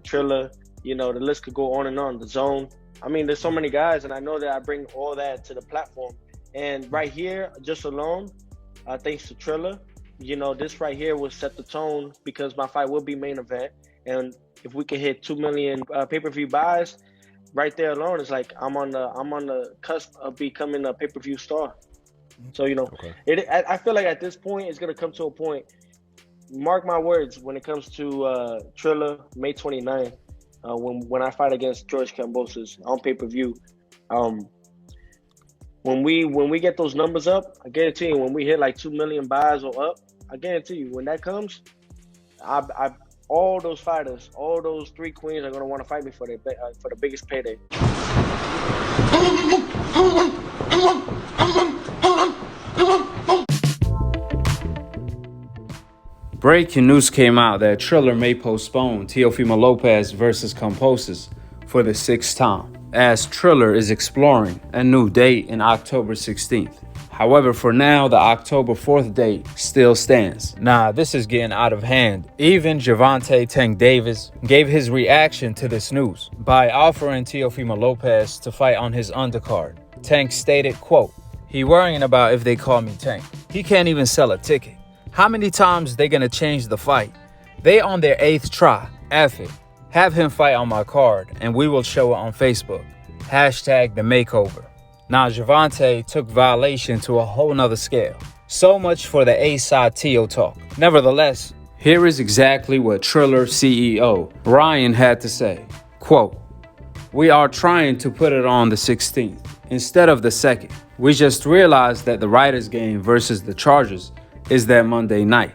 Triller. You know, the list could go on and on. The Zone. I mean, there's so many guys, and I know that I bring all that to the platform. And right here, just alone, thanks to Triller, you know, this right here will set the tone because my fight will be main event. And if we can hit 2 million pay-per-view buys, right there alone is like I'm on the cusp of becoming a pay-per-view star. So you know, I feel like at this point it's gonna come to a point. Mark my words, when it comes to Triller, May 29th, when I fight against George Kambosos on pay-per-view, when we get those numbers up, I guarantee you, when we hit like 2 million buys or up, I guarantee you, when that comes, I all those fighters, all those 3 queens are gonna want to fight me for the biggest payday. Breaking news came out that Triller may postpone Teofimo Lopez versus Kambosos for the 6th time, as Triller is exploring a new date in October 16th. However, for now, the October 4th date still stands. Nah, this is getting out of hand. Even Gervonta Tank Davis gave his reaction to this news by offering Teofimo Lopez to fight on his undercard. Tank stated, quote, "He worrying about if they call me Tank. He can't even sell a ticket. How many times they gonna change the fight? They on their 8th try. F it. Have him fight on my card and we will show it on Facebook. Hashtag the makeover." Now, Gervonta took violation to a whole nother scale. So much for the A-side Teo talk. Nevertheless, here is exactly what Triller CEO Brian had to say. Quote, "We are trying to put it on the 16th instead of the 2nd. We just realized that the Writers game versus the Chargers is that Monday night.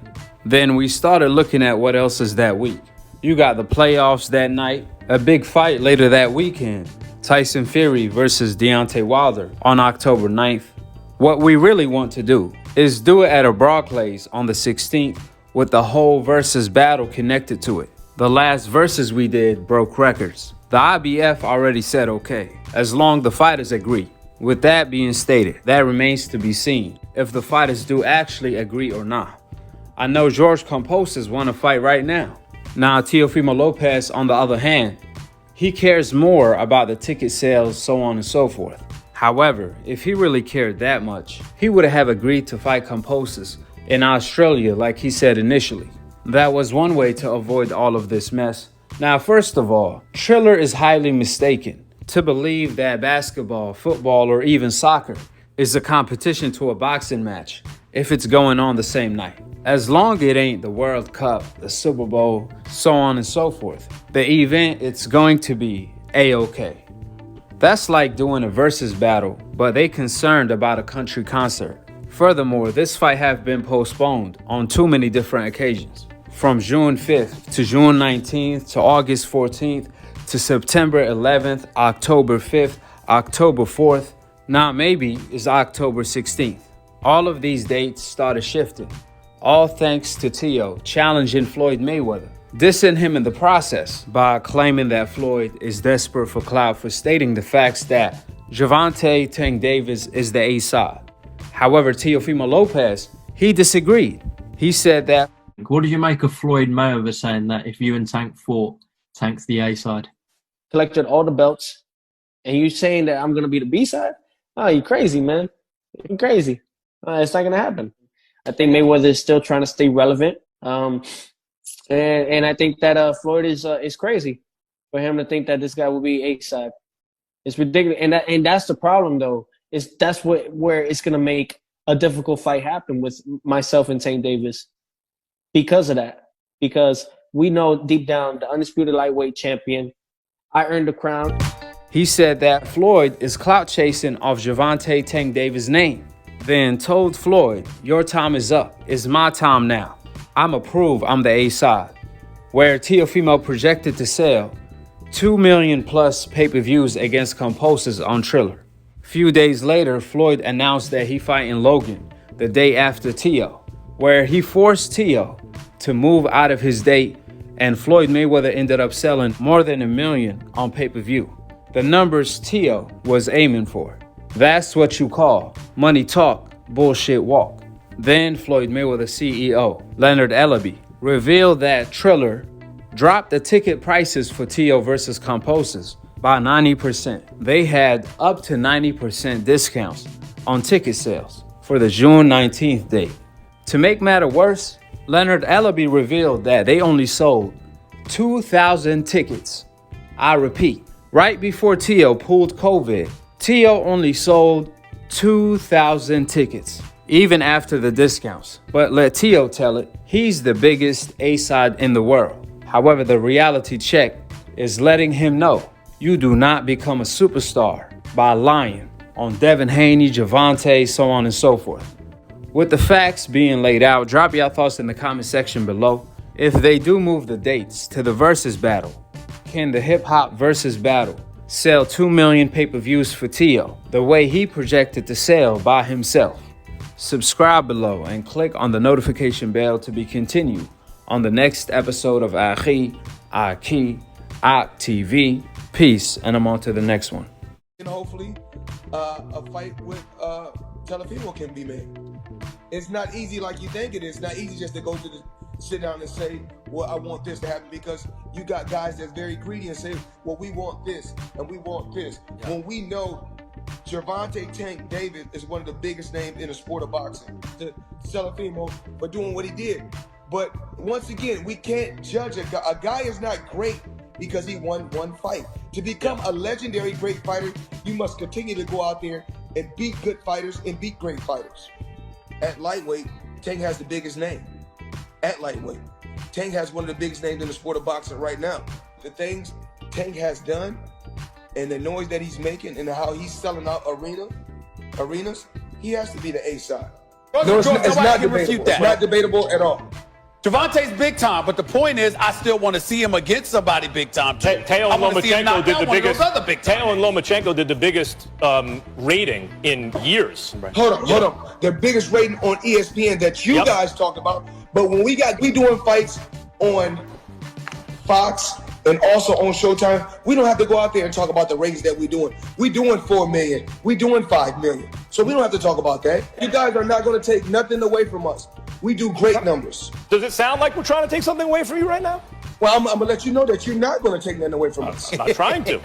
Then we started looking at what else is that week. You got the playoffs that night, a big fight later that weekend, Tyson Fury versus Deontay Wilder on October 9th. What we really want to do is do it at a Barclays on the 16th with the whole versus battle connected to it. The last versus we did broke records. The IBF already said okay, as long the fighters agree. With that being stated, that remains to be seen if the fighters do actually agree or not. I know George Kambosos want to fight right now. Now, Teofimo Lopez, on the other hand, he cares more about the ticket sales, so on and so forth. However, if he really cared that much, he would have agreed to fight Kambosos in Australia like he said initially. That was one way to avoid all of this mess. Now, first of all, Triller is highly mistaken to believe that basketball, football, or even soccer is a competition to a boxing match if it's going on the same night. As long it ain't the World Cup, the Super Bowl, so on and so forth, the event it's going to be A-OK. That's like doing a versus battle, but they concerned about a country concert. Furthermore, this fight have been postponed on too many different occasions. From June 5th to June 19th to August 14th to September 11th, October 5th, October 4th, now maybe is October 16th. All of these dates started shifting, all thanks to Teo challenging Floyd Mayweather, dissing him in the process by claiming that Floyd is desperate for clout for stating the facts that Gervonta Tank Davis is the A-side. However, Teofimo Lopez, he disagreed. He said that, what did you make of Floyd Mayweather saying that if you and Tank fought, Tank's the A-side? Collected all the belts, and you saying that I'm gonna be the B-side? Oh, you crazy, man. You're crazy. It's not gonna happen. I think Mayweather is still trying to stay relevant, and I think that Floyd is crazy for him to think that this guy will be A-side. It's ridiculous, and that's the problem though. That's where it's gonna make a difficult fight happen with myself and Tank Davis because of that. Because we know deep down the undisputed lightweight champion. I earned the crown. He said that Floyd is clout chasing off Gervonta Tank Davis' name. Then told Floyd, "Your time is up. It's my time now. I'ma prove I'm the A-side." Where Teofimo projected to sell 2 million plus pay-per-views against Kambosos on Triller. Few days later, Floyd announced that he fighting Logan the day after Teo, where he forced Teo to move out of his date, and Floyd Mayweather ended up selling more than 1 million on pay-per-view. The numbers Teo was aiming for. That's what you call money talk, bullshit walk. Then Floyd Mayweather CEO Leonard Ellaby revealed that Triller dropped the ticket prices for Teo versus Kambosos by 90%. They had up to 90% discounts on ticket sales for the June 19th date. To make matter worse, Leonard Ellaby revealed that they only sold 2,000 tickets. I repeat, right before Teo pulled COVID, Teo only sold 2,000 tickets, even after the discounts. But let Teo tell it, he's the biggest A-side in the world. However, the reality check is letting him know you do not become a superstar by lying on Devin Haney, Gervonta, so on and so forth. With the facts being laid out, drop your thoughts in the comment section below. If they do move the dates to the versus battle, can the hip-hop versus battle sell 2 million pay-per-views for Teo the way he projected to sell by himself? Subscribe below and click on the notification bell to be continued on the next episode of Akhi, Akhi TV. Peace, and I'm on to the next one. And hopefully, a fight with Teofimo can be made. It's not easy like you think it is. It's not easy just to go to the sit down and say, well, I want this to happen, because you got guys that's very greedy and say, well, we want this and we want this. Yeah. When we know Gervonta Tank Davis is one of the biggest names in the sport of boxing, to Teofimo for doing what he did. But once again, we can't judge a guy. A guy is not great because he won one fight. To become a legendary great fighter, you must continue to go out there and beat good fighters and beat great fighters. At lightweight, Tank has the biggest name. At lightweight, Tank has one of the biggest names in the sport of boxing right now. The things Tank has done and the noise that he's making and how he's selling out arenas, he has to be the A-side. No, it's not debatable. It's not debatable at all. Gervonta's big time, but the point is, I still want to see him against somebody big time too. Teo and Lomachenko did the biggest rating in years. Right. Hold on. The biggest rating on ESPN that you guys talk about. But when we doing fights on Fox and also on Showtime, we don't have to go out there and talk about the ratings that we're doing. We're doing 4 million. We're doing 5 million. So we don't have to talk about that. You guys are not going to take nothing away from us. We do great numbers. Does it sound like we're trying to take something away from you right now? Well, I'm going to let you know that you're not going to take nothing away from us. I'm not trying to.